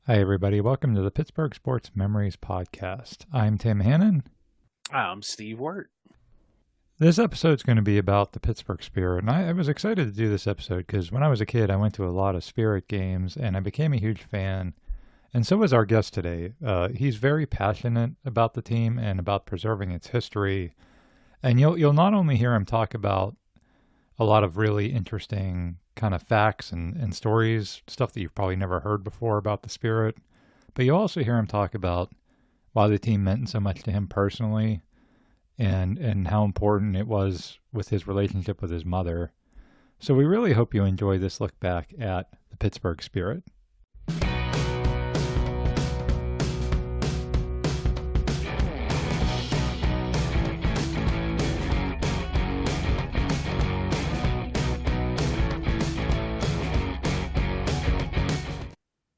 Hi, everybody. Welcome to the Pittsburgh Sports Memories Podcast. I'm Tim Hannon. I'm Steve Wirt. This episode's going to be about the Pittsburgh Spirit. And I was excited to do this episode because when I was a kid, I went to a lot of Spirit games and I became a huge fan. And so is our guest today. He's very passionate about the team and about preserving its history. And you'll not only hear him talk about a lot of really interesting kind of facts and stories, stuff that you've probably never heard before about the Spirit, but you'll also hear him talk about why the team meant so much to him personally and how important it was with his relationship with his mother. So we really hope you enjoy this look back at the Pittsburgh Spirit.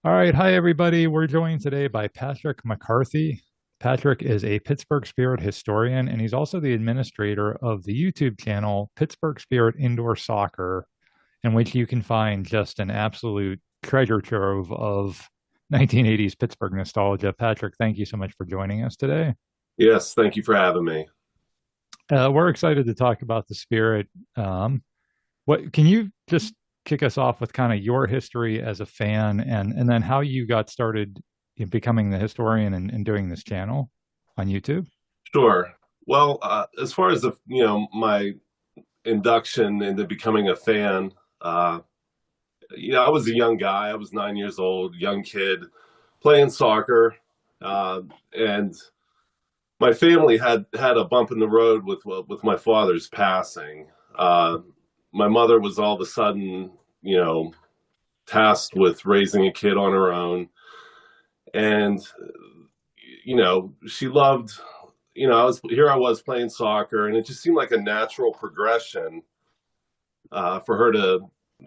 All right. Hi, everybody. We're joined today by Patrick McCarthy. Patrick is a Pittsburgh Spirit historian, and he's also the administrator of the YouTube channel Pittsburgh Spirit Indoor Soccer, in which you can find just an absolute treasure trove of 1980s Pittsburgh nostalgia. Patrick, thank you so much for joining us today. Yes, thank you for having me. We're excited to talk about the Spirit. What can you just kick us off with kind of your history as a fan and then how you got started in becoming the historian and doing this channel on YouTube? Sure. Well, as far as my induction into becoming a fan, I was a young guy. I was 9 years old, young kid playing soccer, and my family had a bump in the road with my father's passing. My mother was all of a sudden, tasked with raising a kid on her own. And, she loved, I was playing soccer, and it just seemed like a natural progression for her to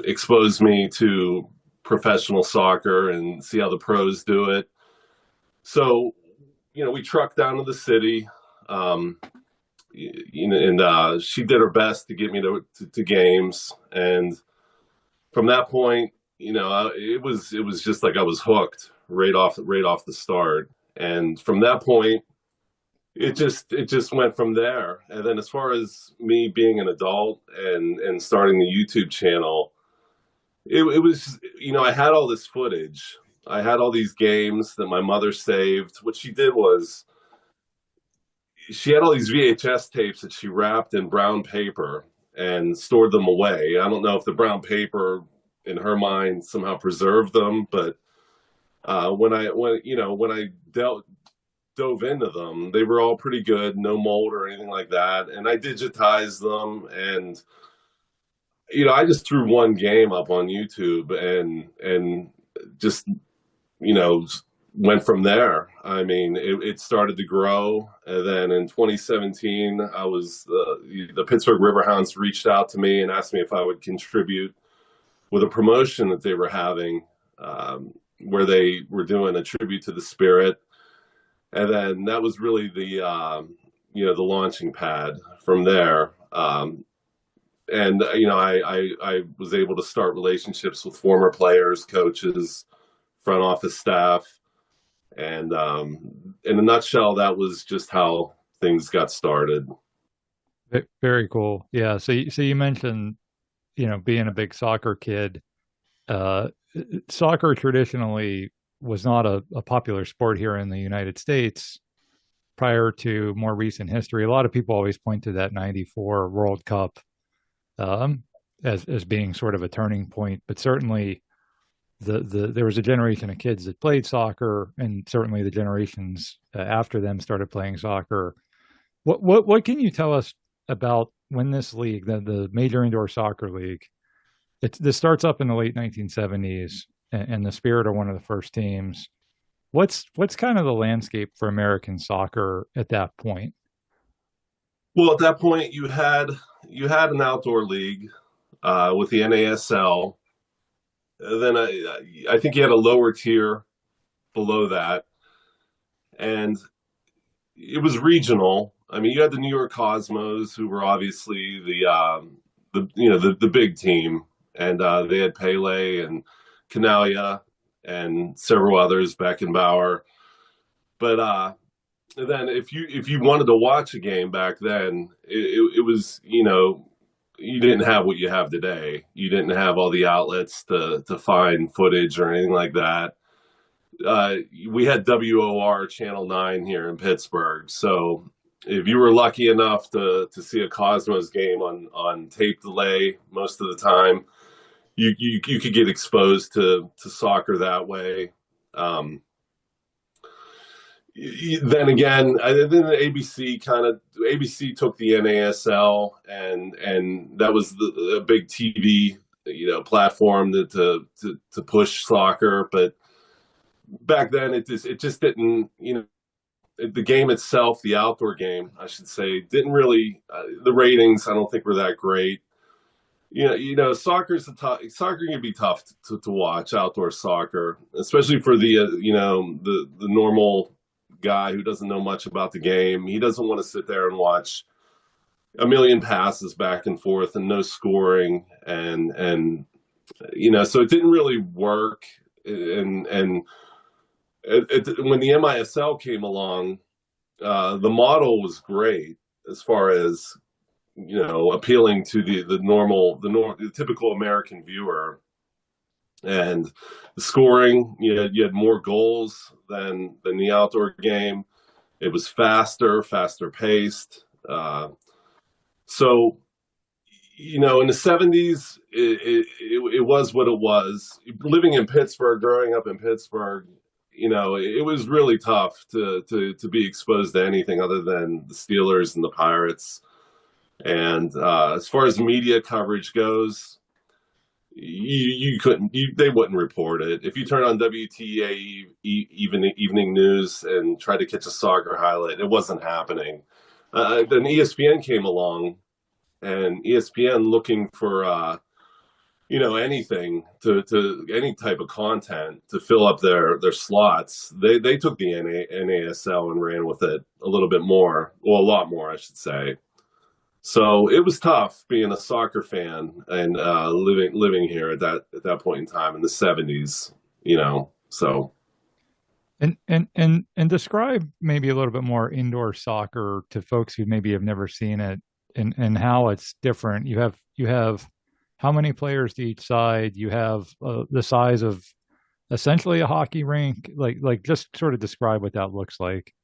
expose me to professional soccer and see how the pros do it. So, we trucked down to the city. And she did her best to get me to games, and from that point, it was just like I was hooked right off the start, and from that point, it just went from there. And then as far as me being an adult and starting the YouTube channel, it was I had all this footage, I had all these games that my mother saved. What she did was, she had all these VHS tapes that she wrapped in brown paper and stored them away. I don't know if the brown paper in her mind somehow preserved them, but when I dove into them, they were all pretty good, no mold or anything like that. And I digitized them, and I just threw one game up on YouTube and just went from there. I mean, it started to grow, and then in 2017, I was the Pittsburgh Riverhounds reached out to me and asked me if I would contribute with a promotion that they were having, where they were doing a tribute to the Spirit, and then that was really the launching pad from there. And I was able to start relationships with former players, coaches, front office staff. And in a nutshell, that was just how things got started. Very cool. Yeah. So you mentioned, being a big soccer kid. Soccer traditionally was not a popular sport here in the United States prior to more recent history. A lot of people always point to that '94 World Cup as being sort of a turning point, but certainly there was a generation of kids that played soccer, and certainly the generations after them started playing soccer. What can you tell us about when this league, the Major Indoor Soccer League, this starts up in the late 1970s, and the Spirit are one of the first teams. What's kind of the landscape for American soccer at that point? Well, at that point, you had an outdoor league with the NASL. Then I think you had a lower tier below that, and it was regional. I mean, you had the New York Cosmos, who were obviously the big team, and they had Pele and Canalia, and several others, Beckenbauer. But then if you wanted to watch a game back then, it was, you didn't have what you have today. You didn't have all the outlets to find footage or anything like that. We had WOR Channel 9 here in Pittsburgh, so if you were lucky enough to see a Cosmos game on tape delay most of the time, you could get exposed to soccer that way. Then again, then the ABC took the NASL, and that was a big TV platform to push soccer. But back then it just didn't, the game itself, the outdoor game, I should say, didn't really, the ratings I don't think were that great. Soccer can be tough to watch, outdoor soccer, especially for the normal guy who doesn't know much about the game. He doesn't want to sit there and watch a million passes back and forth and no scoring, and so it didn't really work. And when the MISL came along, the model was great as far as appealing to the typical American viewer. And the scoring, you had more goals than the outdoor game. It was faster paced. So, in the 70s, it was what it was. Living in Pittsburgh, growing up in Pittsburgh, it was really tough to be exposed to anything other than the Steelers and the Pirates. And as far as media coverage goes, they wouldn't report it. If you turn on WTA evening news and try to catch a soccer highlight, it wasn't happening. Then ESPN came along, and ESPN, looking for anything to any type of content to fill up their slots, they took the NASL and ran with it a little bit more, well, a lot more, I should say. So it was tough being a soccer fan and living here at that point in time in the 70s, So. And describe maybe a little bit more indoor soccer to folks who maybe have never seen it, and how it's different. You have how many players to each side? You have the size of essentially a hockey rink. Like just sort of describe what that looks like.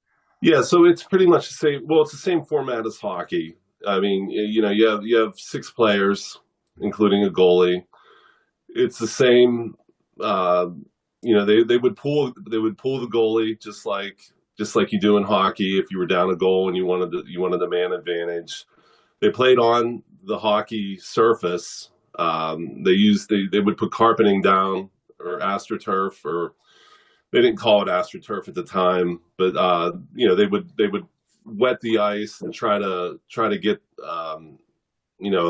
Yeah, so it's pretty much the same. Well, it's the same format as hockey. I mean, you have 6 players, including a goalie. It's the same. They would pull the goalie just like you do in hockey. If you were down a goal and you wanted the man advantage, they played on the hockey surface. They would put carpeting down, or AstroTurf, or they didn't call it AstroTurf at the time, but they would wet the ice and try to get a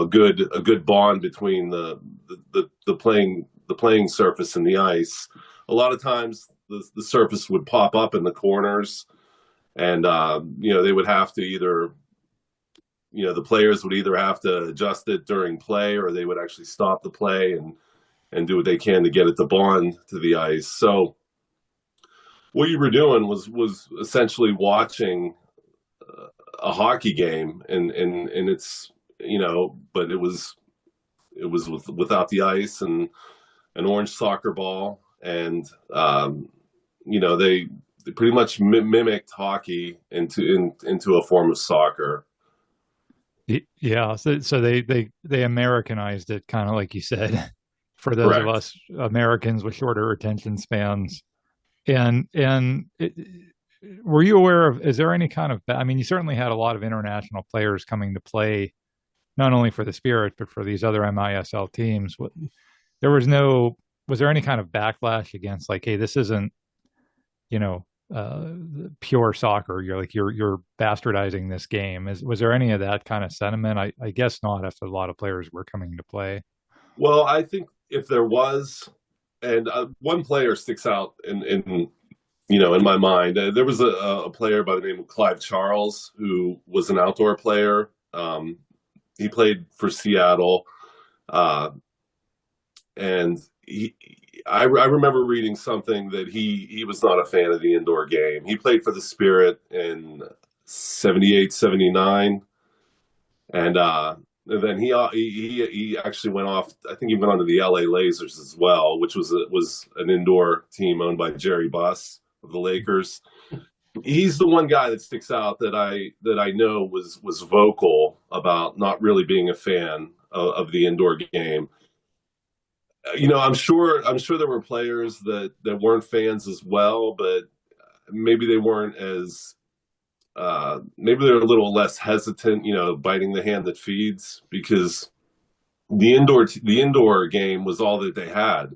good bond between the playing surface and the ice. A lot of times the surface would pop up in the corners, and they would have to either the players would either have to adjust it during play, or they would actually stop the play and do what they can to get it to bond to the ice. So what you were doing was essentially watching a hockey game, and it's but it was without the ice and an orange soccer ball, and they pretty much mimicked hockey into a form of soccer. Yeah, so they Americanized it, kind of like you said, for those Correct. of us Americans with shorter attention spans. And were you aware of, is there any kind of, I mean, you certainly had a lot of international players coming to play, not only for the Spirit, but for these other MISL teams. Was there any kind of backlash against, like, hey, this isn't, pure soccer. You're bastardizing this game. Was there any of that kind of sentiment? I guess not, if a lot of players were coming to play. Well, I think if there was, and one player sticks out in my mind. There was a player by the name of Clive Charles, who was an outdoor player. He played for Seattle, and I remember reading something that he was not a fan of the indoor game. He played for the Spirit in 78, 79, and then he actually went off. I think he went on to the LA Lasers as well, which was an indoor team owned by Jerry Buss of the Lakers. He's the one guy that sticks out that I know was vocal about not really being a fan of the indoor game. I'm sure there were players that weren't fans as well, but maybe they weren't as maybe they're a little less hesitant, biting the hand that feeds, because the indoor game was all that they had.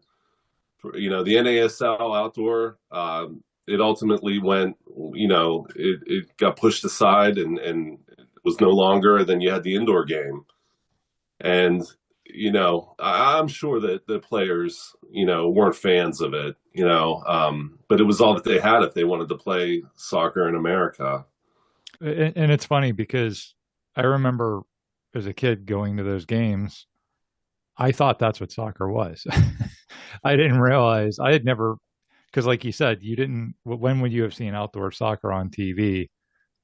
The NASL outdoor, it ultimately went, it got pushed aside and was no longer. Then you had the indoor game, and I'm sure that the players, weren't fans of it, but it was all that they had if they wanted to play soccer in America. And it's funny because I remember as a kid going to those games, I thought that's what soccer was. I didn't realize I had never, because like you said, when would you have seen outdoor soccer on TV?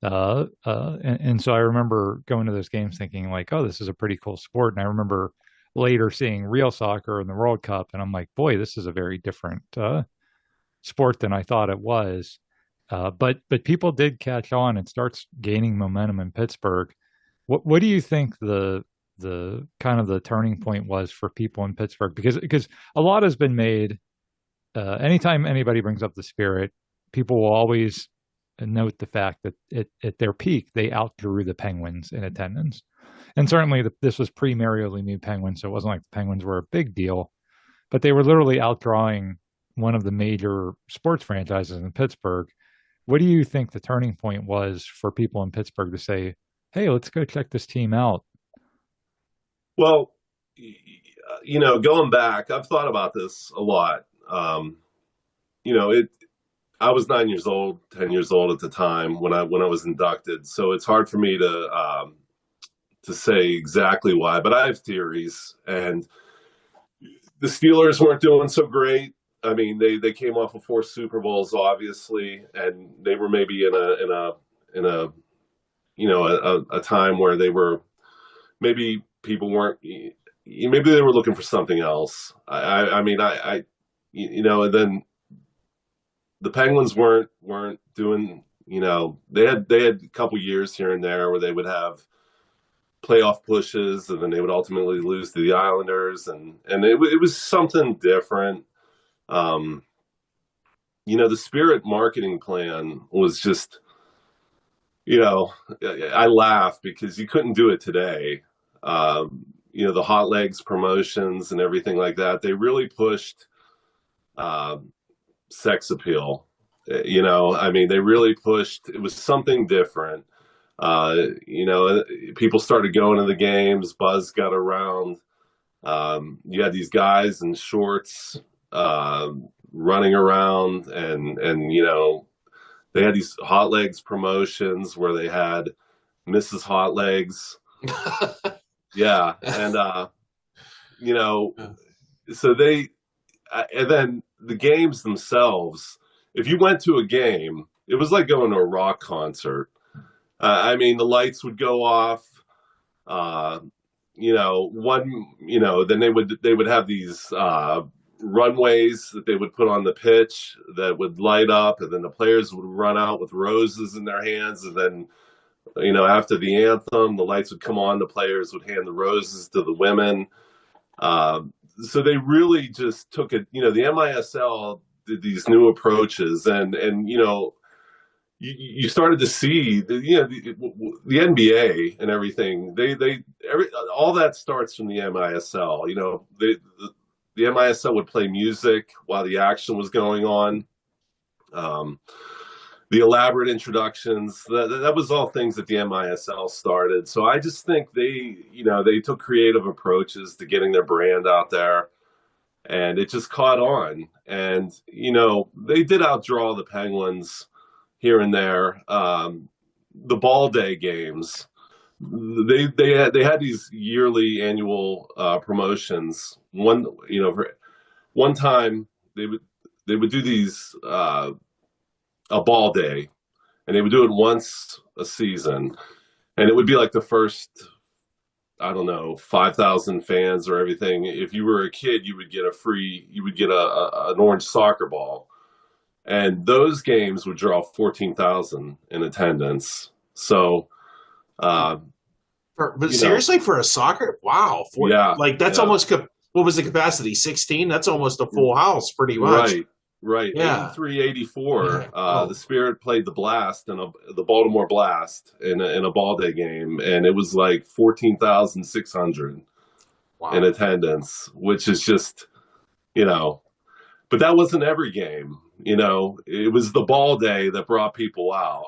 And so I remember going to those games thinking like, oh, this is a pretty cool sport. And I remember later seeing real soccer in the World Cup, and I'm like, boy, this is a very different sport than I thought it was. But people did catch on. It starts gaining momentum in Pittsburgh. What do you think the kind of the turning point was for people in Pittsburgh? Because a lot has been made. Anytime anybody brings up the Spirit, people will always note the fact that at their peak they outdrew the Penguins in attendance, and certainly this was pre-Mario Lemieux Penguins, so it wasn't like the Penguins were a big deal, but they were literally outdrawing one of the major sports franchises in Pittsburgh. What do you think the turning point was for people in Pittsburgh to say, hey, let's go check this team out? Well, going back, I've thought about this a lot. I was 9 years old, 10 years old at the time when I was inducted, so it's hard for me to say exactly why, but I have theories. And the Steelers weren't doing so great. I mean, they came off of 4 Super Bowls, obviously, and they were maybe in a time where they were, maybe people weren't, maybe they were looking for something else. And then the Penguins weren't doing, they had a couple years here and there where they would have playoff pushes, and then they would ultimately lose to the Islanders, and it was something different. The Spirit marketing plan was just, I laugh because you couldn't do it today. The hot legs promotions and everything like that, they really pushed sex appeal. They really pushed, it was something different. People started going to the games, buzz got around. You had these guys in shorts running around, and they had these hot legs promotions where they had Mrs. Hot Legs. Yeah. And so and then the games themselves, if you went to a game, it was like going to a rock concert. The lights would go off, then they would have these runways that they would put on the pitch that would light up, and then the players would run out with roses in their hands, and then after the anthem, the lights would come on, the players would hand the roses to the women. So they really just took it. The MISL did these new approaches, and you started to see the NBA and everything. All that starts from the MISL. The MISL would play music while the action was going on. The elaborate introductions, that was all things that the MISL started. So I just think they took creative approaches to getting their brand out there, and it just caught on. And, they did outdraw the Penguins here and there. The Ball Day games, they had these yearly annual promotions. One time they would do these a ball day, and they would do it once a season, and it would be like the first, I don't know, 5,000 fans or everything. If you were a kid, you would get an orange soccer ball, and those games would draw 14,000 in attendance. So, but seriously, for a soccer, wow, like that's almost what was the capacity? 16. That's almost a full house, pretty much. Right. Yeah. 83, 84. The Spirit played the Baltimore Blast in a ball day game, and it was like 14,600 in attendance, which is just, but that wasn't every game. It was the ball day that brought people out.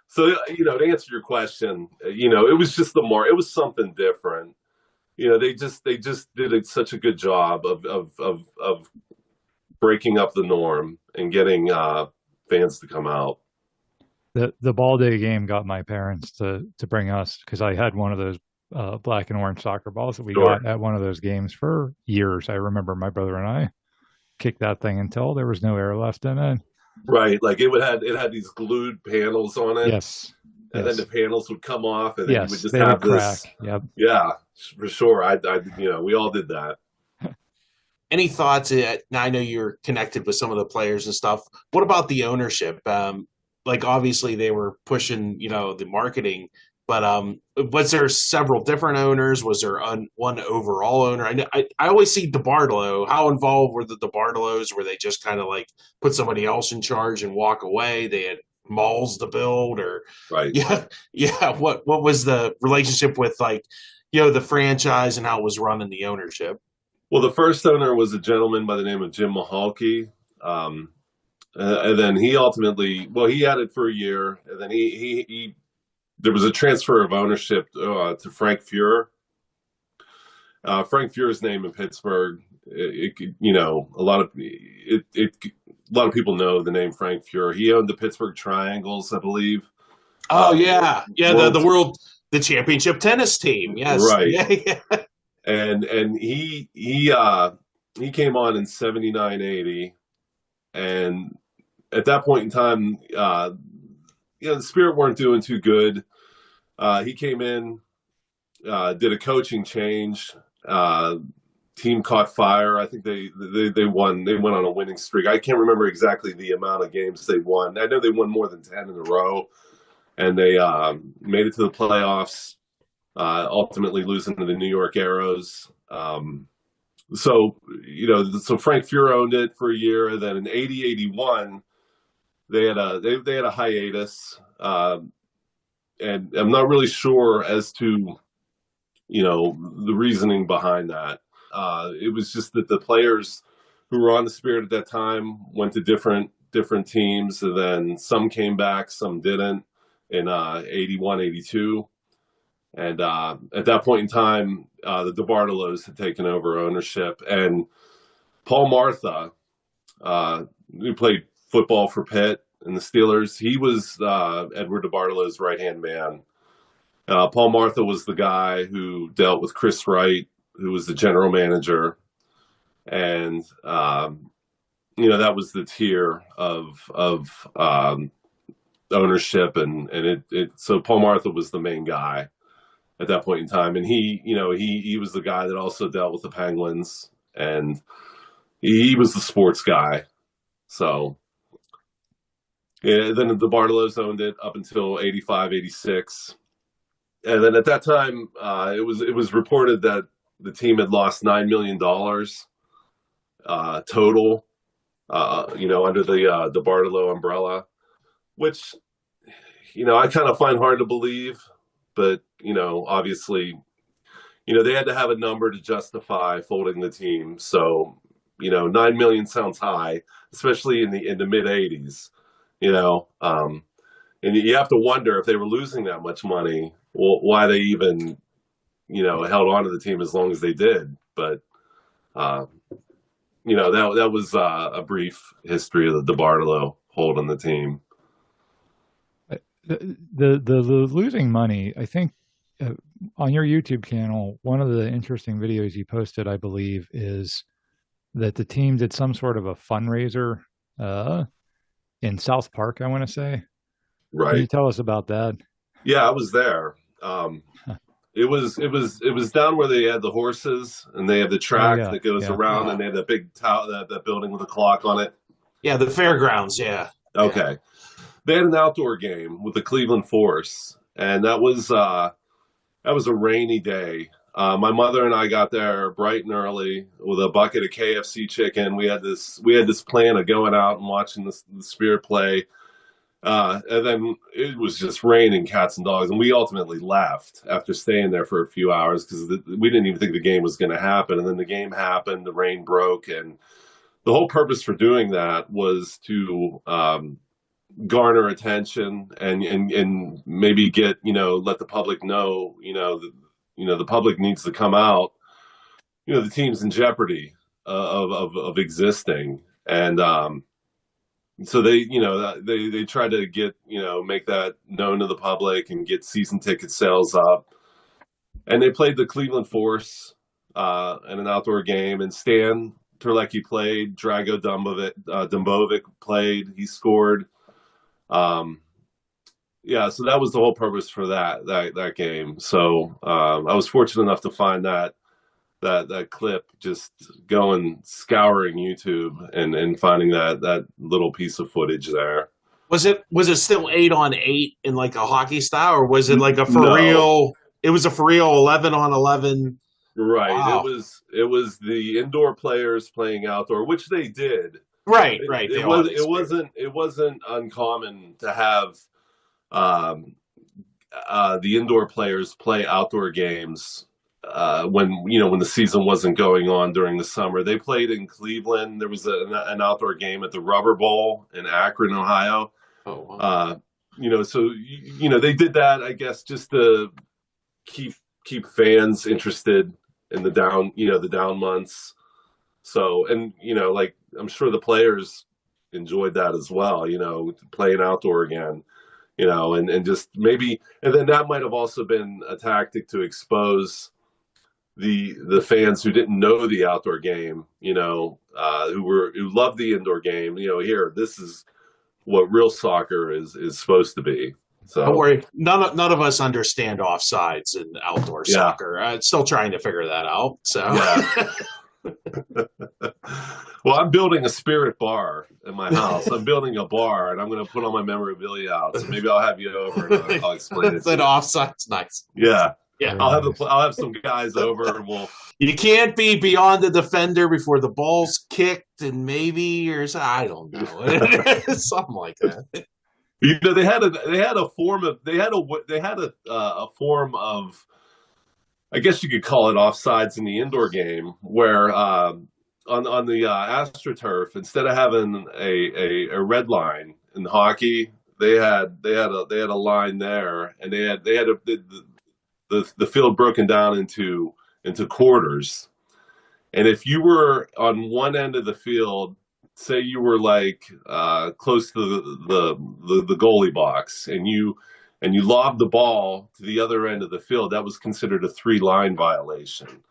So, to answer your question, it was just it was something different. They just did such a good job of breaking up the norm and getting fans to come out. The ball day game got my parents to bring us, because I had one of those black and orange soccer balls that we got at one of those games for years. I remember my brother and I kicked that thing until there was no air left in it. Right, like it had these glued panels on it. Yes. And then the panels would come off, and then you would just they have would this. Crack. Yep. Yeah, for sure. We all did that. Any thoughts? Now I know you're connected with some of the players and stuff. What about the ownership? Like obviously they were pushing, the marketing, but was there several different owners? Was there one overall owner? I always see DeBartolo. How involved were the DeBartolos? Were they just kind of like put somebody else in charge and walk away? They had malls to build, or right? Yeah. What was the relationship with the franchise and how it was run in the ownership? Well, the first owner was a gentleman by the name of Jim Mahalke. And then he ultimately, he had it for a year, and then he there was a transfer of ownership to Frank Fuhrer. Frank Fuhrer's name in Pittsburgh, a lot of people know the name Frank Fuhrer. He owned the Pittsburgh Triangles, I believe. Oh yeah, the championship tennis team. Yes, right. Yeah. And he came on in 79, 80, and at that point in time, the Spirit weren't doing too good. He came in, did a coaching change. Team caught fire. I think they won. They went on a winning streak. I can't remember exactly the amount of games they won. I know they won more than 10 in a row, and they made it to the playoffs. Ultimately losing to the New York Arrows. So Frank Fuhrer owned it for a year, and then in 80, 81, they had a hiatus, and I'm not really sure as to the reasoning behind that. It was just that the players who were on the Spirit at that time went to different teams, and then some came back, some didn't in 81, 82. And at that point in time, the DeBartolos had taken over ownership, and Paul Martha, who played football for Pitt and the Steelers, he was Edward DeBartolo's right-hand man. Paul Martha was the guy who dealt with Chris Wright, who was the general manager, and that was the tier of ownership, and so Paul Martha was the main guy at that point in time, and he was the guy that also dealt with the Penguins, and he was the sports guy. So then the Bartolos owned it up until 85, 86. And then at that time, it was reported that the team had lost $9 million total, under the Bartolo umbrella, which, I kind of find hard to believe. But, obviously, they had to have a number to justify folding the team. So, 9 million sounds high, especially in the mid 80s, and you have to wonder if they were losing that much money, why they even, held on to the team as long as they did. But, that was a brief history of the DeBartolo hold on the team. The losing money, I think, on your YouTube channel, one of the interesting videos you posted, I believe, is that the team did some sort of a fundraiser in South Park, I want to say. Can you Right. tell us about that? Yeah, I was there. It was down where they had the horses and they have the Oh track yeah, that goes yeah. around and they have that big tower, that building with a clock on it. Yeah, the fairgrounds. Yeah. Okay. They had an outdoor game with the Cleveland Force, and that was a rainy day. My mother and I got there bright and early with a bucket of KFC chicken. We had this plan of going out and watching the Spirit play. And then it was just raining cats and dogs, and we ultimately left after staying there for a few hours because we didn't even think the game was going to happen. And then the game happened, the rain broke, and the whole purpose for doing that was to garner attention and maybe get let the public know the public needs to come out. The team's in jeopardy of existing, and so they try to get make that known to the public and get season ticket sales up. And they played the Cleveland Force in an outdoor game, and Stan Terlecki played, Drago Dumbovic played, he scored. Yeah, so that was the whole purpose for that game. So I was fortunate enough to find that clip, just going scouring YouTube and finding that little piece of footage there. Was it still 8-on-8 in like a hockey style, or was it like a for No. real? It was a for real 11-on-11. Right. Wow. It was the indoor players playing outdoor, which they did. Right. It wasn't uncommon to have the indoor players play outdoor games when the season wasn't going on during the summer. They played in Cleveland. There was an outdoor game at the Rubber Bowl in Akron, Ohio. Oh, wow. So they did that, I guess, just to keep fans interested in the down months. So, and like, I'm sure the players enjoyed that as well, playing outdoor again, and just maybe, and then that might have also been a tactic to expose the fans who didn't know the outdoor game, who loved the indoor game. Here, this is what real soccer is supposed to be. So Don't worry, none of us understand offsides in outdoor Yeah. soccer. Still trying to figure that out. So Yeah. Well, I'm building a Spirit bar in my house. I'm building a bar, and I'm going to put all my memorabilia out. So maybe I'll have you over and I'll explain it. that offside's nice. Yeah. Yeah. I'll have some guys over, and we'll. You can't be beyond the defender before the ball's kicked, and maybe I don't know, something like that. They had a form of, I guess you could call it offsides in the indoor game, where on the AstroTurf, instead of having a red line in hockey, they had a line there, and they had the field broken down into quarters. And if you were on one end of the field, say you were like close to the goalie box, and you lobbed the ball to the other end of the field, that was considered a 3-line violation.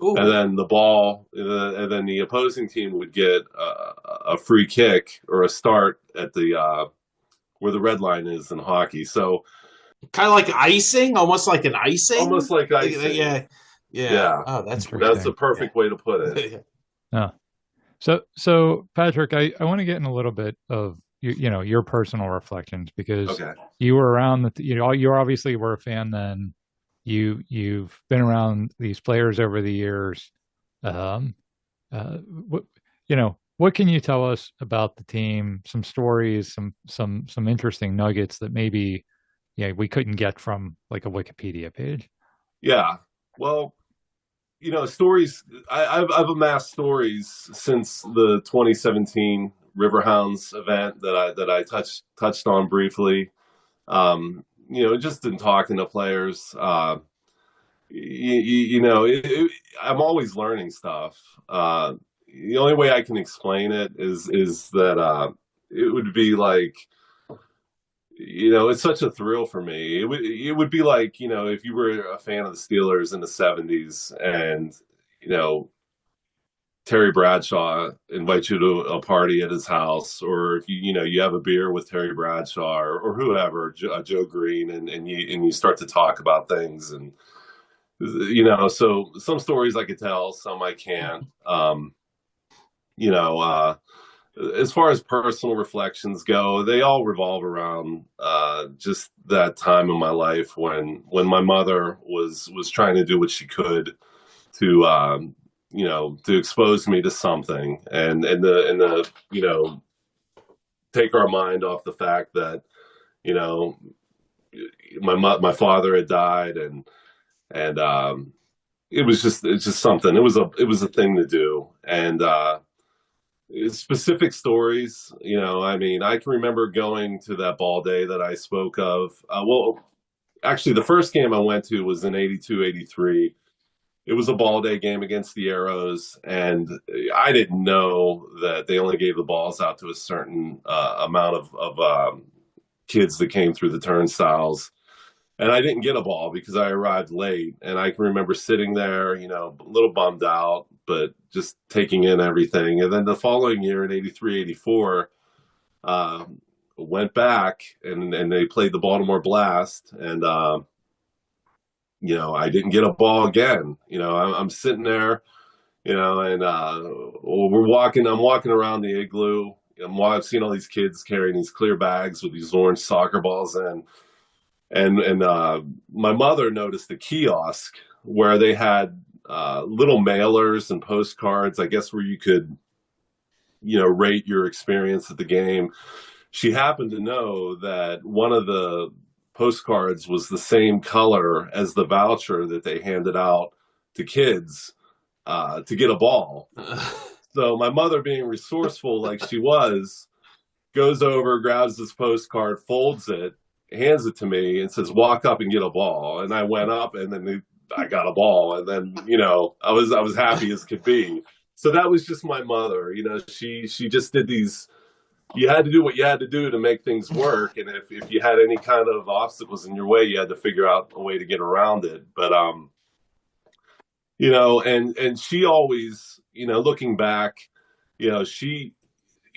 Ooh. And then the opposing team would get a free kick or a start at the where the red line is in hockey. So kind of like icing, almost like an icing. Almost like icing. Yeah. Oh, that's the perfect way to put it. Yeah. So Patrick, I want to get in a little bit of your personal reflections, because you were around you obviously were a fan then. You've been around these players over the years. What can you tell us about the team? Some stories, some interesting nuggets that maybe we couldn't get from like a Wikipedia page. Yeah. Well, stories. I've amassed stories since the 2017 Riverhounds event that I touched on briefly. Just in talking to players. I'm always learning stuff. The only way I can explain it is that it would be like, it's such a thrill for me. It would be like, if you were a fan of the Steelers in the 70s, and, Terry Bradshaw invites you to a party at his house, or if you have a beer with Terry Bradshaw or whoever, Joe Green, and you start to talk about things, and so some stories I could tell, some I can't. You know, as far as personal reflections go, they all revolve around just that time in my life when my mother was trying to do what she could to to expose me to something, and take our mind off the fact that you know my father had died, and it's just something. It was a thing to do, and specific stories. I mean, I can remember going to that ball day that I spoke of. Well, actually, the first game I went to was in 82, 83. It was a ball day game against the Arrows, and I didn't know that they only gave the balls out to a certain amount of kids that came through the turnstiles. And I didn't get a ball because I arrived late. And I can remember sitting there, a little bummed out, but just taking in everything. And then the following year in 83, 84, went back and they played the Baltimore Blast. And, I didn't get a ball again. I'm sitting there, and I'm walking around the igloo. I've seen all these kids carrying these clear bags with these orange soccer balls in. And my mother noticed a kiosk where they had little mailers and postcards, I guess, where you could, rate your experience at the game. She happened to know that one of the postcards was the same color as the voucher that they handed out to kids to get a ball. So my mother, being resourceful like she was, goes over, grabs this postcard, folds it, hands it to me, and says, "Walk up and get a ball." And I went up, and then I got a ball, and then I was happy as could be. So that was just my mother. She just did these. You had to do what you had to do to make things work, and if you had any kind of obstacles in your way, you had to figure out a way to get around it. But and she always, looking back, she,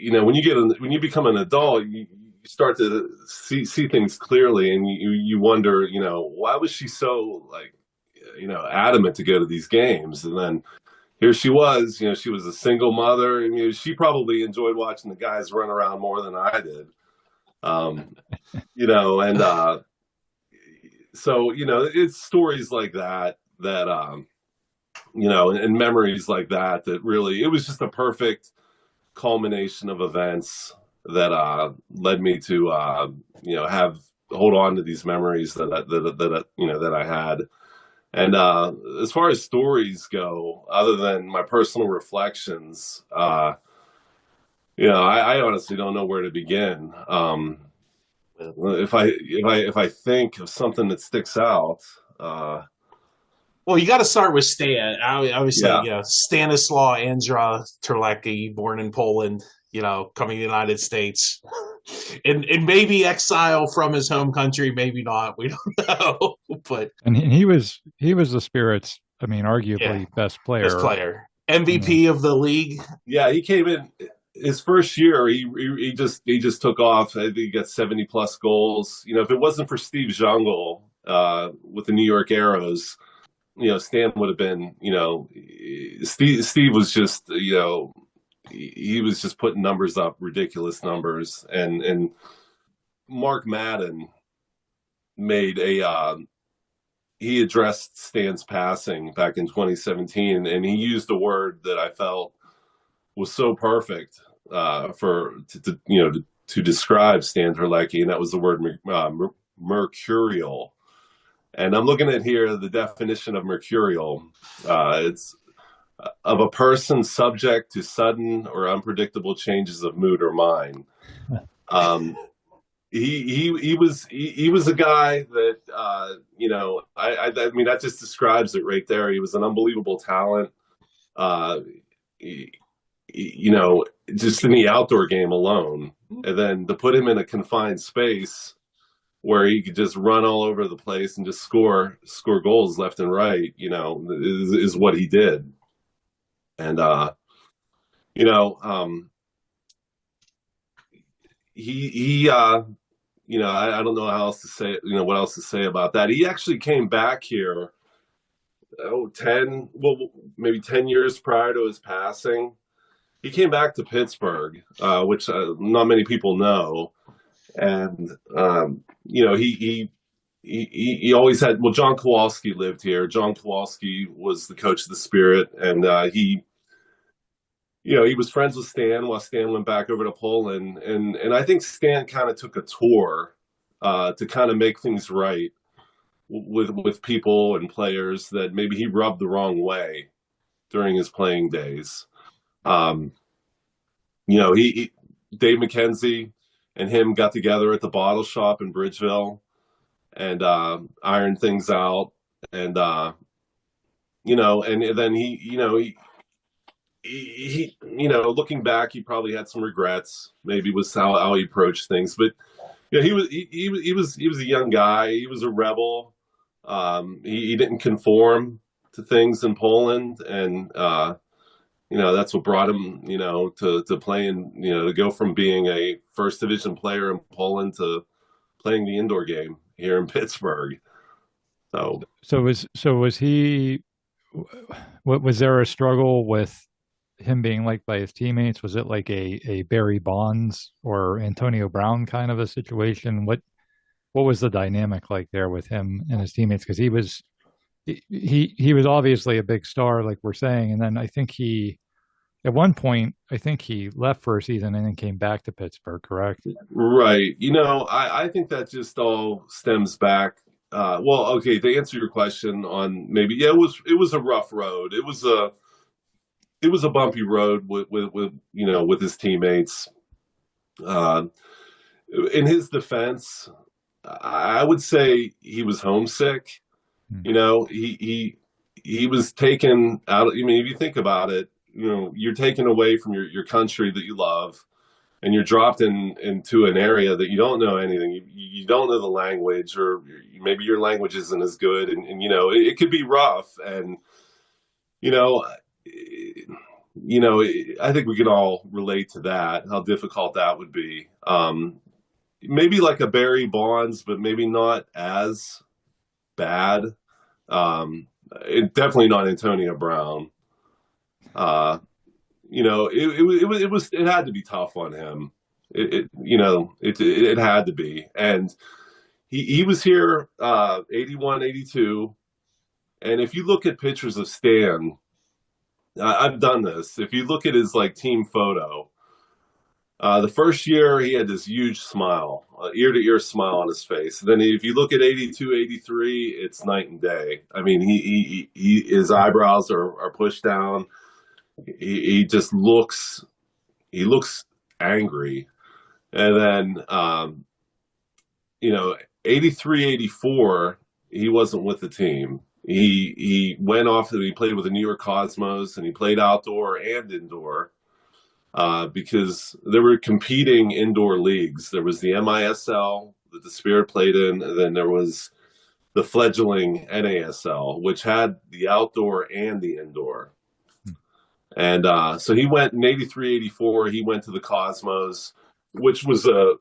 when you become an adult, you start to see things clearly, and you wonder, why was she so adamant to go to these games? And then here she was, she was a single mother, and she probably enjoyed watching the guys run around more than I did. And so it's stories like that and memories like that really, it was just a perfect culmination of events that led me to hold on to these memories that I had. And as far as stories go, other than my personal reflections, I honestly don't know where to begin. If I think of something that sticks out. Well, you got to start with Stan. Obviously, Yeah. Stanislaw Andra Terlecki, born in Poland, coming to the United States. And maybe exile from his home country, maybe not. We don't know. But he was the Spirit's, arguably best player. Best player. MVP of the league. Yeah, he came in his first year, he just took off. I think he got 70 plus goals. If it wasn't for Steve Jungle with the New York Arrows, Stan would have been, Steve was just, he was just putting numbers up, ridiculous numbers. And Mark Madden made he addressed Stan's passing back in 2017, and he used a word that I felt was so perfect to describe Stan Terlecki, and that was the word mercurial. And I'm looking at here the definition of mercurial. It's of a person subject to sudden or unpredictable changes of mood or mind. He was a guy that I mean, that just describes it right there. He was an unbelievable talent. Just in the outdoor game alone, and then to put him in a confined space where he could just run all over the place and just score goals left and right, is what he did. And you know, he I don't know how else to say, what else to say about that. He actually came back here, maybe 10 years prior to his passing. He came back to Pittsburgh, which not many people know. And, he always had, well, John Kowalski lived here. John Kowalski was the coach of the Spirit. And he was friends with Stan while Stan went back over to Poland. And I think Stan kind of took a tour to kind of make things right with people and players that maybe he rubbed the wrong way during his playing days. Dave McKenzie and him got together at the bottle shop in Bridgeville and ironed things out. And and then he looking back, he probably had some regrets, maybe was how he approached things. But he was a young guy. He was a rebel. He didn't conform to things in Poland, and that's what brought him, to playing, to go from being a first division player in Poland to playing the indoor game here in Pittsburgh. So was he? Was there a struggle with him being liked by his teammates? Was it like a Barry Bonds or Antonio Brown kind of a situation? What was the dynamic like there with him and his teammates? Because he was obviously a big star, like we're saying, and then I think at one point I think he left for a season and then came back to Pittsburgh. Correct? Right. I think that just all stems back. Well, okay. To answer your question on maybe, yeah, it was a rough road. It was a bumpy road with his teammates. In his defense, I would say he was homesick. He was taken out. I mean, if you think about it, you're taken away from your country that you love, and you're dropped into an area that you don't know anything. You don't know the language, or maybe your language isn't as good, and it could be rough. And I think we can all relate to that, how difficult that would be. Maybe like a Barry Bonds, but maybe not as bad. Definitely not Antonio Brown. It had to be tough on him. It had to be. And he was here 81, 82. And if you look at pictures of Stan, I've done this. If you look at his team photo, the first year he had this huge smile, ear to ear smile on his face. And then if you look at 82, 83, it's night and day. I mean, his eyebrows are pushed down. He just looks angry. And then 83, 84, he wasn't with the team. He went off and he played with the New York Cosmos, and he played outdoor and indoor because there were competing indoor leagues. There was the MISL that the Spirit played in, and then there was the fledgling NASL, which had the outdoor and the indoor. And so he went in 83, 84, he went to the Cosmos, which was the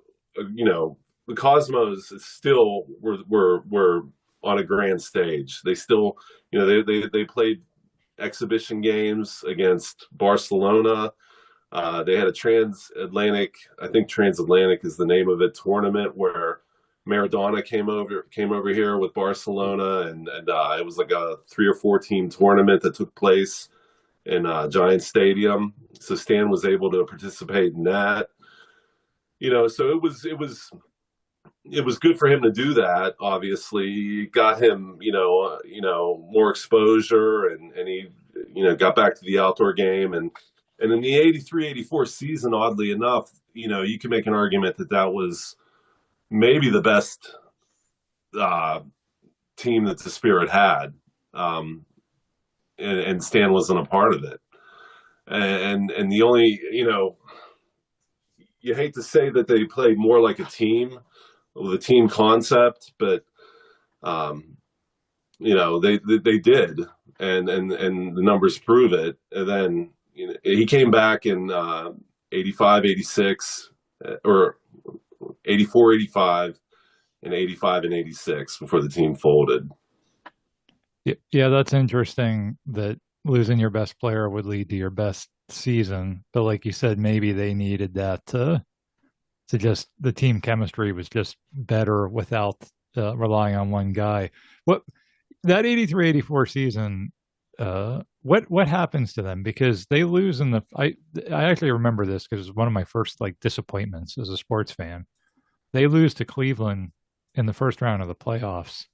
Cosmos still were on a grand stage. They still, they played exhibition games against Barcelona. They had a transatlantic is the name of it, tournament where Maradona came over here with Barcelona, and it was like a 3 or 4 team tournament that took place in Giant Stadium. So Stan was able to participate in that. So it was good for him to do that. Obviously, it got him, more exposure, and he, got back to the outdoor game. And in the 83, 84 season, oddly enough, you can make an argument that was maybe the best team that the Spirit had. And Stan wasn't a part of it. And the only, you hate to say that they played more like a team with a team concept, but they did, and the numbers prove it. And then he came back in 85, 86, or 84, 85, and 85 and 86 before the team folded. Yeah, that's interesting that losing your best player would lead to your best season. But like you said, maybe they needed that to just the team chemistry was just better without relying on one guy. What that 83-84 season, what happens to them? Because they lose in I actually remember this because it was one of my first like disappointments as a sports fan. They lose to Cleveland in the first round of the playoffs.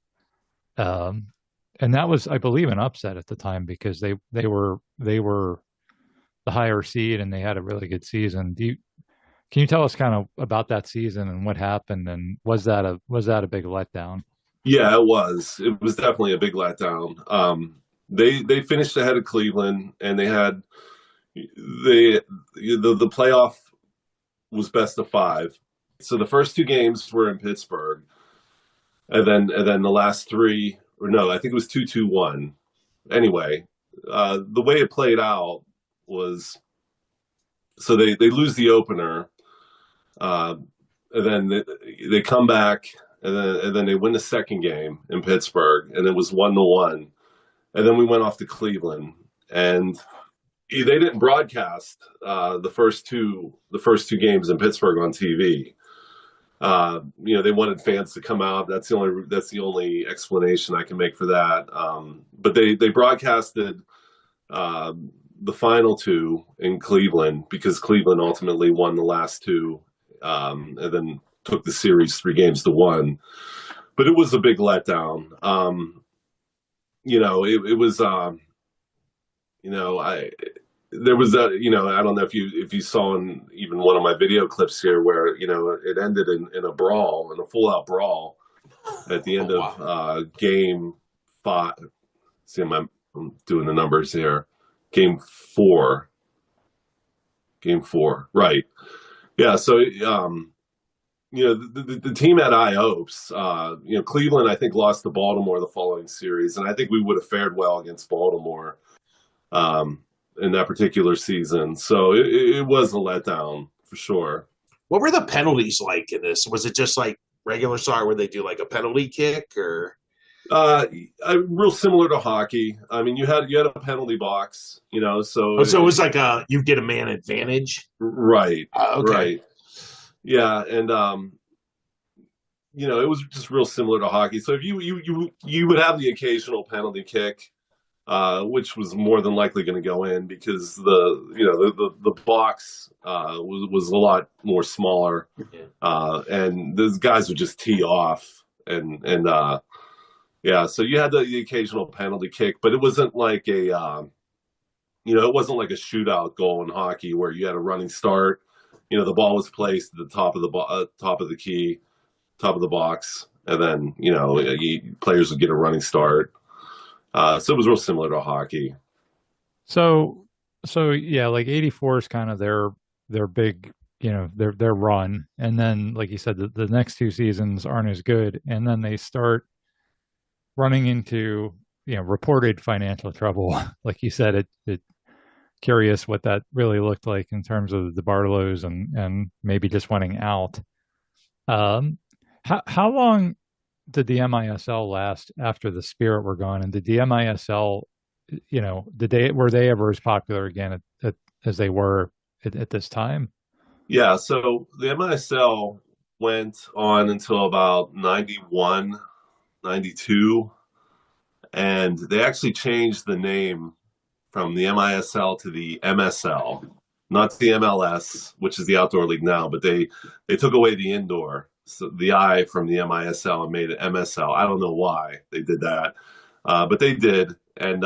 Um, and that was, I believe, an upset at the time because they were the higher seed and they had a really good season. Can you tell us kind of about that season and what happened, and was that a big letdown? Yeah, it was. It was definitely a big letdown. They finished ahead of Cleveland, and they had the playoff was best of five. So the first two games were in Pittsburgh, and then the last three, or no, I think it was 2-2-1. Anyway, the way it played out was so they lose the opener, and then they come back, and then they win the second game in Pittsburgh, and it was 1-1, and then we went off to Cleveland, and they didn't broadcast the first two games in Pittsburgh on TV. They wanted fans to come out. That's the only explanation I can make for that. But they broadcasted the final two in Cleveland because Cleveland ultimately won the last two, and then took the series 3-1. But it was a big letdown. It was. There was I don't know if you saw in even one of my video clips here where it ended in a brawl, in a full out brawl at the end of game 5. See, I'm doing the numbers here. Game 4, right? Yeah. So the team had high hopes. Cleveland, I think, lost to Baltimore the following series, and I think we would have fared well against Baltimore in that particular season. So it was a letdown for sure. What were the penalties like in this? Was it just like regular soccer where they do like a penalty kick, or real similar to hockey? I mean, you had a penalty box, so it was like you get a man advantage, right? Okay. Right, yeah, and it was just real similar to hockey. So if you would have the occasional penalty kick, which was more than likely going to go in because the box was a lot more smaller, and those guys would just tee off, and so you had the occasional penalty kick, but it wasn't like it wasn't like a shootout goal in hockey where you had a running start. The ball was placed at the top of the key, top of the box, and then players would get a running start. So it was real similar to hockey. So yeah, like 84 is kind of their big, their run, and then like you said, the next two seasons aren't as good, and then they start running into reported financial trouble. Like you said, it curious what that really looked like in terms of the Barlows and maybe just winning out. How long did the MISL last after the Spirit were gone? And did the MISL, were they ever as popular again as they were at this time? Yeah, so the MISL went on until about 91, 92, and they actually changed the name from the MISL to the MSL, not the MLS, which is the outdoor league now, but they took away the indoor, so the I from the MISL, and made it MSL. I don't know why they did that, but they did. And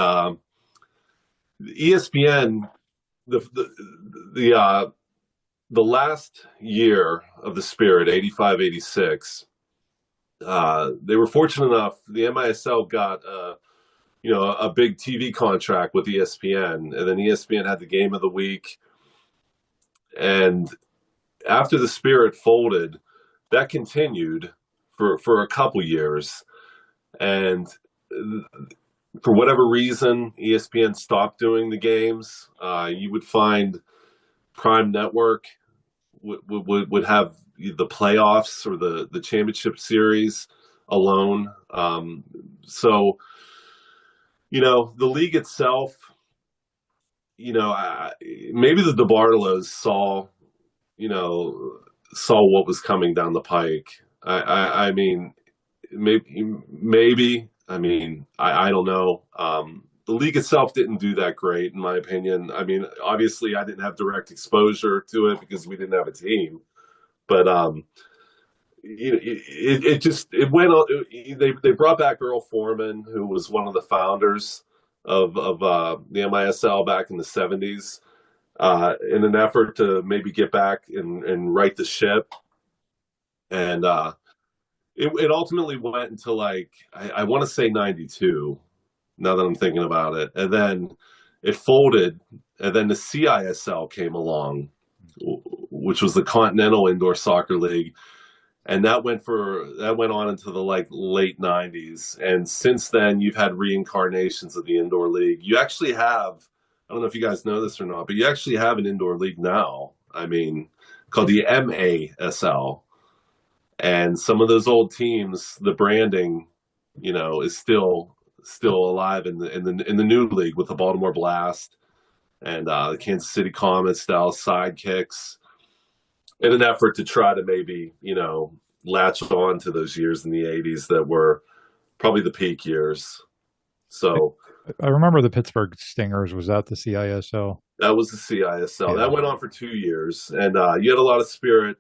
ESPN, the last year of the Spirit, 85, 86, they were fortunate enough. The MISL got a big TV contract with ESPN, and then ESPN had the game of the week. And after the Spirit folded, that continued for a couple years, and for whatever reason, ESPN stopped doing the games. You would find Prime Network would have the playoffs or the championship series alone. So, the league itself, maybe the DeBartolos saw what was coming down the pike. I mean, maybe. I mean, I don't know. The league itself didn't do that great, in my opinion. I mean, obviously, I didn't have direct exposure to it because we didn't have a team. But it went. They brought back Earl Foreman, who was one of the founders of the MISL back in the '70s, in an effort to maybe get back and right the ship. And it ultimately went until I want to say '92. Now that I'm thinking about it, and then it folded, and then the CISL came along, which was the Continental Indoor Soccer League, and that went on into the late '90s. And since then, you've had reincarnations of the indoor league. You actually have, I don't know if you guys know this or not, but you actually have an indoor league now. I mean, called the MASL. And some of those old teams, the branding, is still alive in the new league with the Baltimore Blast and the Kansas City Comets style sidekicks, in an effort to try to maybe latch on to those years in the '80s that were probably the peak years. So I remember the Pittsburgh Stingers. Was that the CISL? that was the CISL. Yeah. That went on for 2 years, and you had a lot of Spirit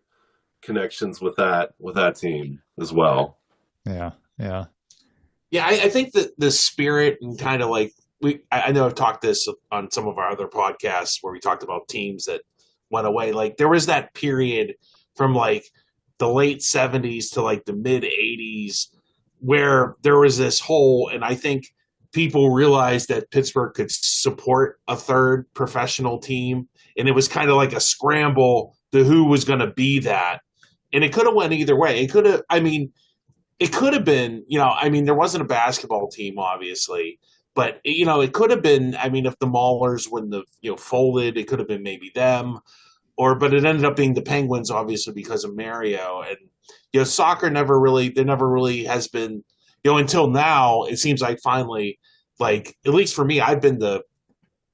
connections with that team as well. Yeah. I think that the Spirit and kind of I know I've talked this on some of our other podcasts where we talked about teams that went away. Like there was that period from the late '70s to the mid '80s where there was this hole, and I think people realized that Pittsburgh could support a third professional team, and it was kind of like a scramble to who was going to be that. And it could have went either way. It could have been, there wasn't a basketball team, obviously, but, it could have been, if the Maulers wouldn't have, folded, it could have been maybe them, but it ended up being the Penguins, obviously, because of Mario. And, soccer never really has been, until now, it seems like finally, at least for me, I've been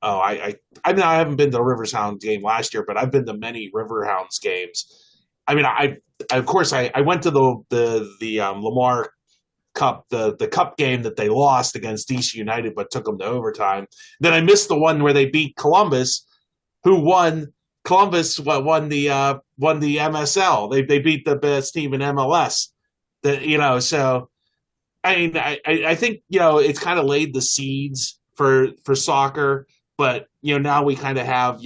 I haven't been to the Rivers Hounds game last year, but I've been to many River Hounds games. I mean, I went to the Lamar Cup, the Cup game that they lost against DC United, but took them to overtime. Then I missed the one where they beat Columbus, who won. Columbus won the MSL. They beat the best team in MLS. So I mean, I think it's kind of laid the seeds for soccer, but now we kind of have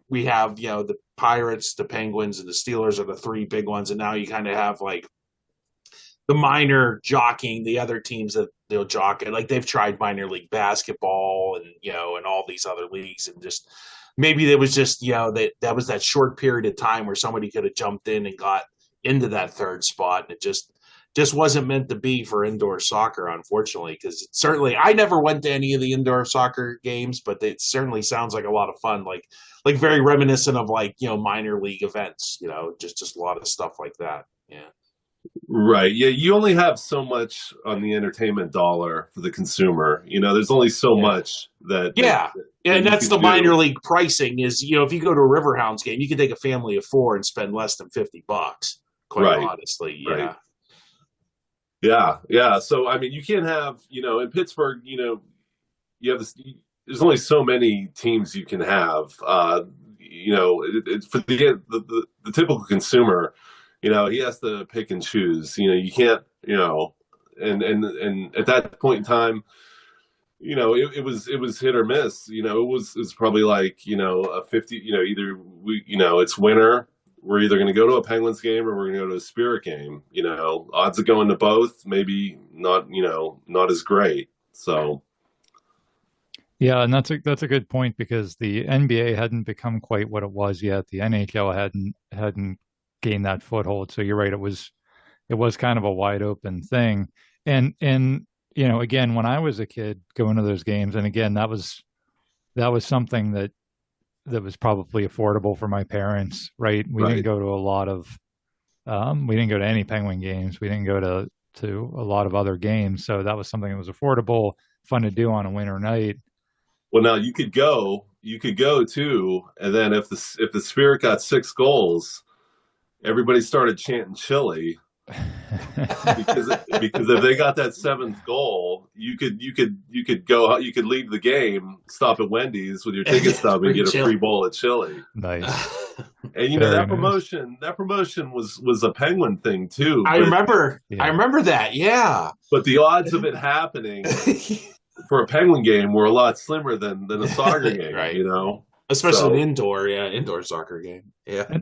we have the Pirates, the Penguins, and the Steelers are the three big ones, and now you kind of have the minor jockeying the other teams that they'll jock it. They've tried minor league basketball and and all these other leagues, and just maybe there was just that was that short period of time where somebody could have jumped in and got into that third spot, and it just wasn't meant to be for indoor soccer, unfortunately, because certainly I never went to any of the indoor soccer games, but it certainly sounds like a lot of fun, like very reminiscent of minor league events, just a lot of stuff like that. Yeah. Right. Yeah. You only have so much on the entertainment dollar for the consumer. There's only so much that. Yeah. that and that's the minor league pricing is, if you go to a River Hounds game, you can take a family of four and spend less than $50, quite honestly. Yeah. Right. Yeah. So, I mean, you can't have, in Pittsburgh, you have this, there's only so many teams you can have. For the typical consumer, he has to pick and choose. You can't, and at that point in time, it was hit or miss. It was probably a 50. Either it's winter. We're either going to go to a Penguins game or we're going to go to a Spirit game. Odds of going to both, maybe not. Not as great. So. Yeah, and that's a good point because the NBA hadn't become quite what it was yet. The NHL hadn't gained that foothold. So you're right, it was kind of a wide open thing. And again, when I was a kid going to those games, and again, that was something that was probably affordable for my parents, right? We didn't Right. go to a lot of we didn't go to any Penguin games. We didn't go to a lot of other games, so that was something that was affordable, fun to do on a winter night. Well, now you could go too, and then if the Spirit got 6 goals, everybody started chanting chili because if they got that 7th goal, you could leave the game, stop at Wendy's with your ticket stub, and get a free bowl of chili. Nice. And Very that nice. promotion was a Penguin thing too. I remember. Yeah. I remember that. Yeah. But the odds of it happening for a Penguin game were a lot slimmer than a soccer game, Right. So- Especially an indoor soccer game. Yeah.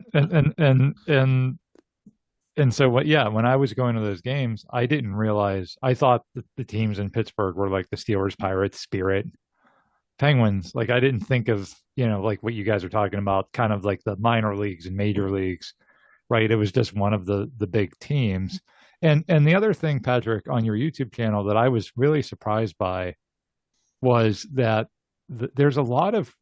And so when I was going to those games, I didn't realize, I thought that the teams in Pittsburgh were like the Steelers, Pirates, Spirit, Penguins. Like I didn't think of, like what you guys are talking about, kind of like the minor leagues and major leagues, right? It was just one of the big teams. And the other thing, Patrick, on your YouTube channel that I was really surprised by was that there's a lot of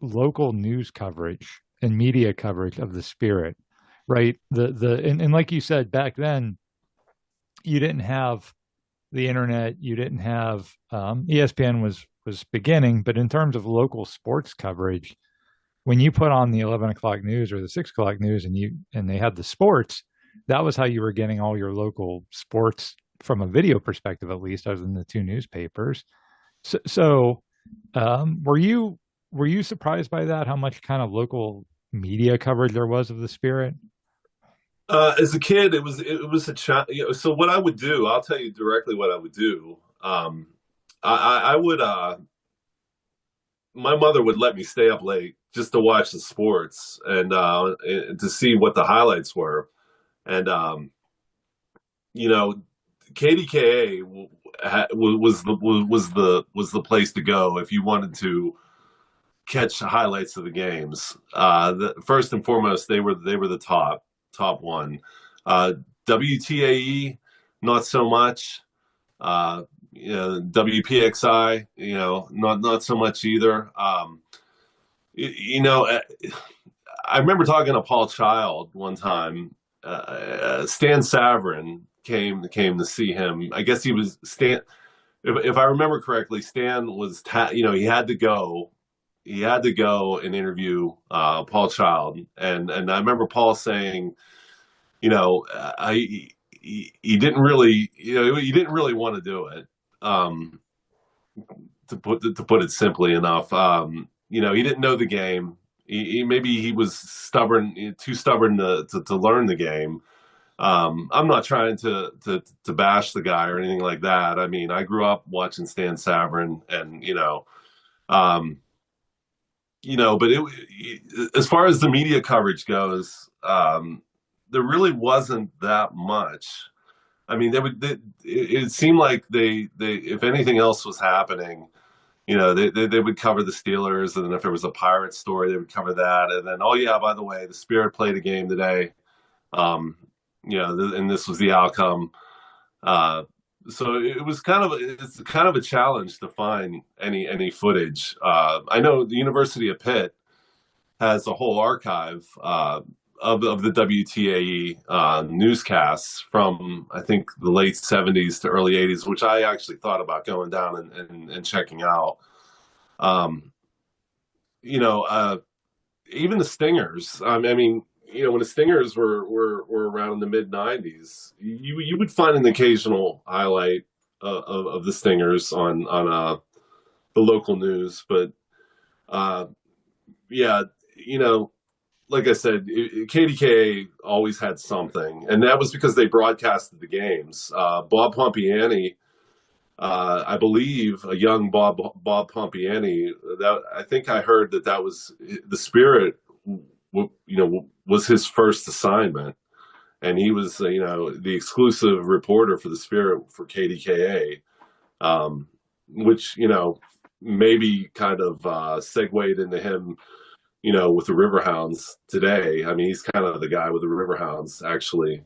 local news coverage and media coverage of the Spirit, right? And like you said, back then, you didn't have the internet, you didn't have ESPN was beginning, but in terms of local sports coverage, when you put on the 11 o'clock news or the 6 o'clock news, and they had the sports, that was how you were getting all your local sports from a video perspective, at least, other than the two newspapers. So were you surprised by that? How much kind of local media coverage there was of the Spirit? As a kid, it was a so what I would do, I'll tell you directly what I would do. I would my mother would let me stay up late just to watch the sports and to see what the highlights were. And KDKA was the place to go if you wanted to catch highlights of the games. First and foremost, they were the top one. WTAE, not so much. WPXI, not so much either. I remember talking to Paul Child one time. Stan Savran came to see him. I guess he was Stan. If I remember correctly, Stan was he had to go. He had to go and interview Paul Child, and I remember Paul saying, he didn't really, he didn't really want to do it. To put it simply enough, he didn't know the game. Maybe he was too stubborn to learn the game. I'm not trying to bash the guy or anything like that. I mean, I grew up watching Stan Savran, and but as far as the media coverage goes, there really wasn't that much. I mean, it seemed like they if anything else was happening, they would cover the Steelers, and then if there was a Pirates story, they would cover that, and then, oh yeah, by the way, the Spirit played a game today, and this was the outcome. So it's kind of a challenge to find any footage. I know the University of Pitt has a whole archive of the WTAE newscasts from, I think, the late 70s to early 80s, which I actually thought about going down and checking out. Even the Stingers. I mean, when the Stingers were around in the mid 90s, you would find an occasional highlight of the Stingers on the local news, but like I said, KDKA always had something, and that was because they broadcasted the games. Bob Pompiani, I believe, a young Bob Pompiani. That I think I heard that was the Spirit. Was his first assignment, and he was the exclusive reporter for the Spirit for KDKA, which maybe kind of segued into him. With the Riverhounds today. I mean, he's kind of the guy with the Riverhounds, actually.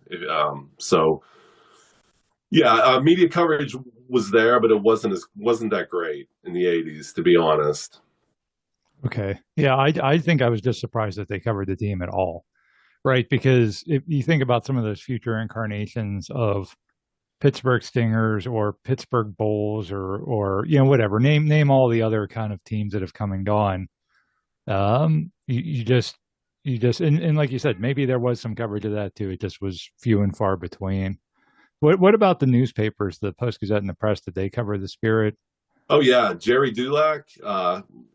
Yeah, media coverage was there, but it wasn't that great in the '80s, to be honest. Okay. Yeah, I think I was just surprised that they covered the team at all, right? Because if you think about some of those future incarnations of Pittsburgh Stingers or Pittsburgh Bulls or whatever, name all the other kind of teams that have come and gone. You just and like you said, maybe there was some coverage of that too. It just was few and far between. What about the newspapers, the Post Gazette and the Press? Did they cover the Spirit? Oh yeah, Jerry Dulac.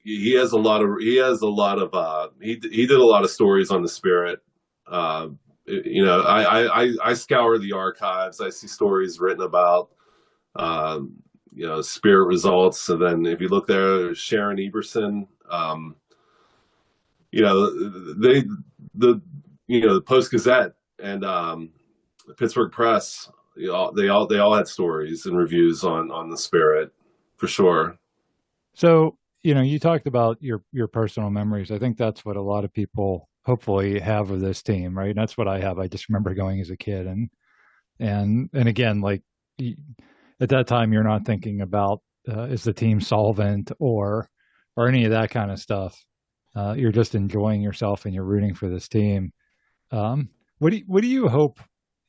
He did a lot of stories on the Spirit. Uh, I scour the archives. I see stories written about Spirit results, and then if you look there, Sharon Eberson. You know they the Post Gazette and the Pittsburgh Press. They all had stories and reviews on the Spirit for sure. So, you talked about your personal memories. I think that's what a lot of people hopefully have of this team, right? And that's what I have. I just remember going as a kid, and again, like at that time, you're not thinking about is the team solvent or any of that kind of stuff. You're just enjoying yourself and you're rooting for this team. What do you hope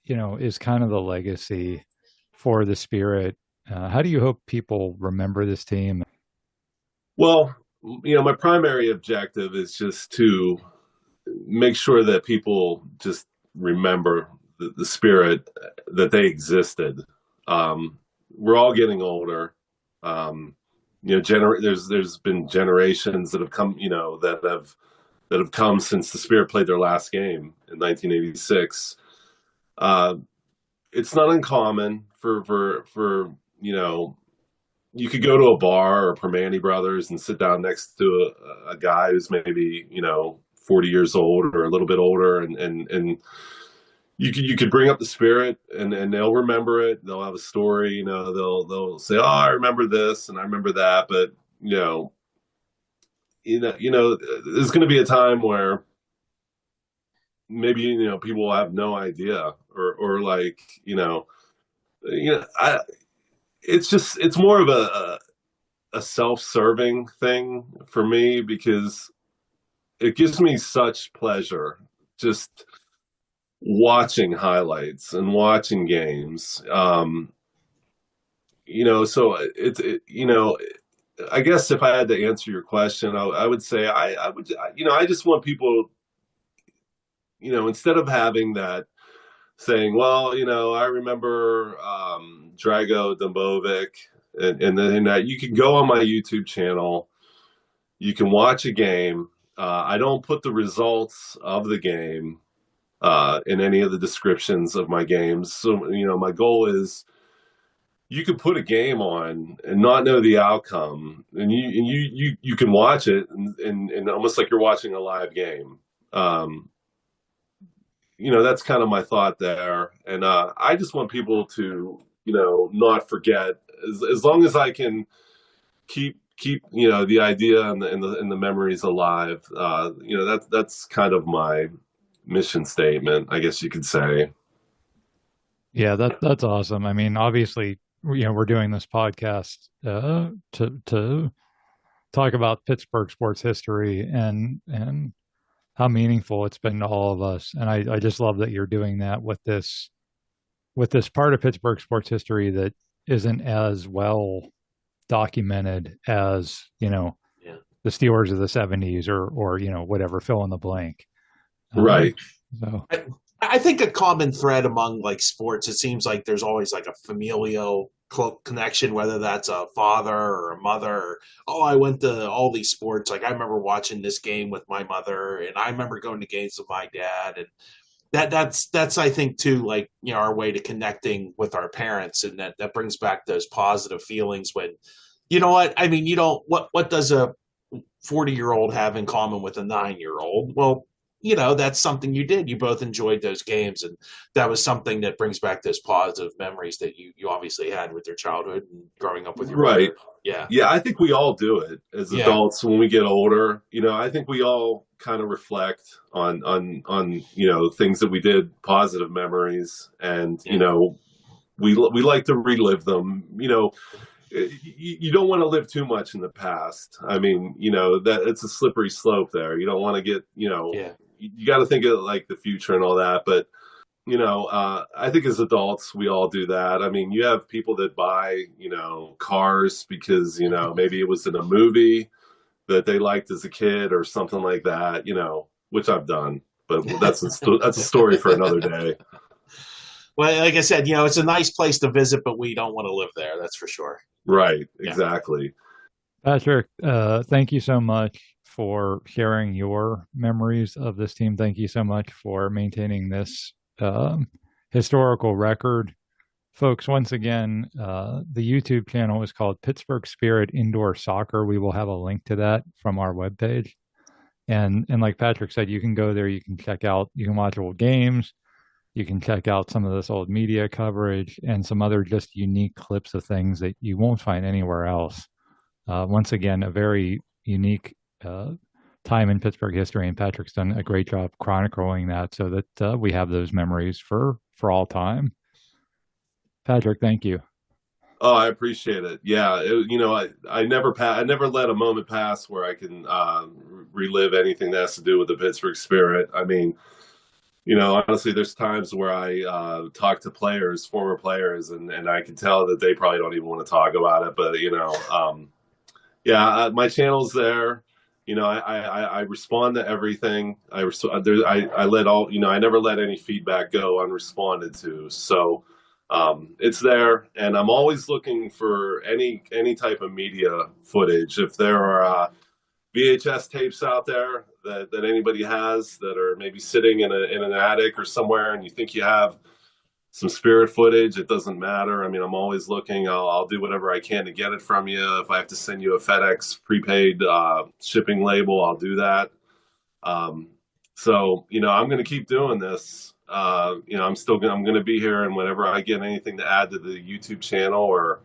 is kind of the legacy for the Spirit? How do you hope people remember this team? Well, my primary objective is just to make sure that people just remember the Spirit, that they existed. We're all getting older. There's been generations that have come, that have come since the Spirit played their last game in 1986. It's not uncommon for you could go to a bar or Permane Brothers and sit down next to a guy who's maybe 40 years old or a little bit older, and you could bring up the Spirit, and they'll remember it. They'll have a story. They'll say, "Oh, I remember this and I remember that," but there's going to be a time where maybe people will have no idea, or like I it's more of a self-serving thing for me, because it gives me such pleasure just watching highlights and watching games. So I guess if I had to answer your question, I would say I just want people, instead of having that saying, well, I remember Drago Dombovic, and then that you can go on my YouTube channel, you can watch a game. I don't put the results of the game in any of the descriptions of my games. So, my goal is you could put a game on and not know the outcome, and you can watch it and almost like you're watching a live game. That's kind of my thought there. And I just want people to, not forget, as long as I can keep the idea and the memories alive. That's kind of my mission statement, I guess you could say. Yeah, that's awesome. I mean, obviously, we're doing this podcast to talk about Pittsburgh sports history and how meaningful it's been to all of us. And I just love that you're doing that with this part of Pittsburgh sports history that isn't as well documented as, Yeah. the Steelers of the 70s or whatever, fill in the blank. Right. So I think a common thread among like sports, it seems like there's always like a familial connection, whether that's a father or a mother. Or, oh, I went to all these sports. Like I remember watching this game with my mother, and I remember going to games with my dad, and that's I think too, like our way to connecting with our parents, and that brings back those positive feelings when what I mean. What does a 40-year-old have in common with a 9-year-old? Well, that's something you did. You both enjoyed those games, and that was something that brings back those positive memories that you obviously had with your childhood and growing up with your Right. mother. Yeah. Yeah, I think we all do it as Yeah. adults when we get older. I think we all kind of reflect on things that we did, positive memories, and Yeah. we like to relive them. You don't want to live too much in the past. I mean, that it's a slippery slope there. You don't want to get, Yeah. you got to think of like the future and all that. But, I think as adults, we all do that. I mean, you have people that buy, cars because, maybe it was in a movie that they liked as a kid or something like that, which I've done. But that's a story for another day. Well, like I said, it's a nice place to visit, but we don't want to live there. That's for sure. Right. Exactly. Patrick, thank you so much for sharing your memories of this team. Thank you so much for maintaining this historical record. Folks, once again, the YouTube channel is called Pittsburgh Spirit Indoor Soccer. We will have a link to that from our webpage. And like Patrick said, you can go there, you can watch old games, you can check out some of this old media coverage and some other just unique clips of things that you won't find anywhere else. Once again, a very unique time in Pittsburgh history, and Patrick's done a great job chronicling that so that we have those memories for all time. Patrick, thank you. Oh, I appreciate it. Yeah, I never let a moment pass where I can relive anything that has to do with the Pittsburgh Spirit. I mean, honestly, there's times where I talk to former players, and I can tell that they probably don't even want to talk about it. But my channel's there. I respond to everything. I let all. I never let any feedback go unresponded to. So. It's there, and I'm always looking for any type of media footage. If there are VHS tapes out there that anybody has that are maybe sitting in an attic or somewhere, and you think you have some Spirit footage, it doesn't matter. I mean, I'm always looking. I'll do whatever I can to get it from you. If I have to send you a FedEx prepaid shipping label, I'll do that. So I'm going to keep doing this. I'm going to be here, and whenever I get anything to add to the YouTube channel or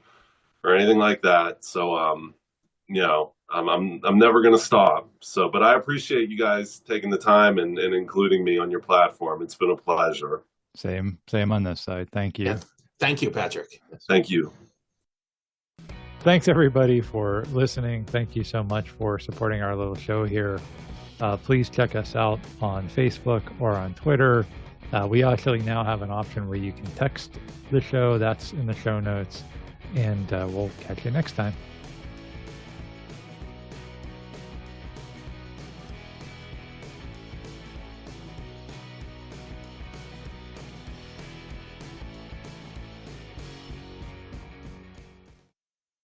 anything like that. So, I'm never going to stop. So, but I appreciate you guys taking the time and including me on your platform. It's been a pleasure. Same on this side. Thank you. Yeah. Thank you, Patrick. Thank you. Thanks everybody for listening. Thank you so much for supporting our little show here. Please check us out on Facebook or on Twitter. We actually now have an option where you can text the show. That's in the show notes. And we'll catch you next time.